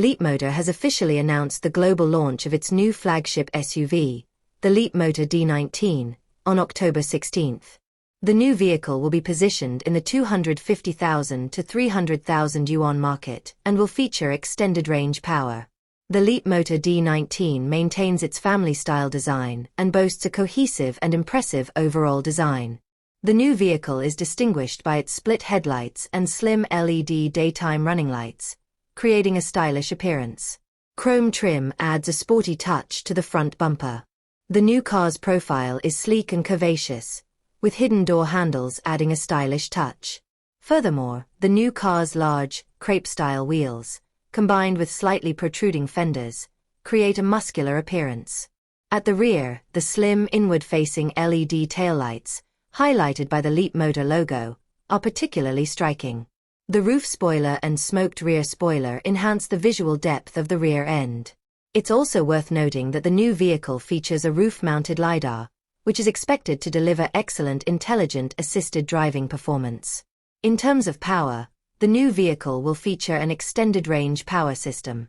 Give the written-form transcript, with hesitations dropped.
Leapmotor has officially announced the global launch of its new flagship SUV, the Leapmotor D19, on October 16. The new vehicle will be positioned in the 250,000 to 300,000 yuan market and will feature extended range power. The Leapmotor D19 maintains its family-style design and boasts a cohesive and impressive overall design. The new vehicle is distinguished by its split headlights and slim LED daytime running lights, creating a stylish appearance. Chrome trim adds a sporty touch to the front bumper. The new car's profile is sleek and curvaceous, with hidden door handles adding a stylish touch. Furthermore, the new car's large, crepe-style wheels, combined with slightly protruding fenders, create a muscular appearance. At the rear, the slim inward-facing LED taillights, highlighted by the Leapmotor logo, are particularly striking. The roof spoiler and smoked rear spoiler enhance the visual depth of the rear end. It's also worth noting that the new vehicle features a roof-mounted LiDAR, which is expected to deliver excellent intelligent assisted driving performance. In terms of power, the new vehicle will feature an extended range power system.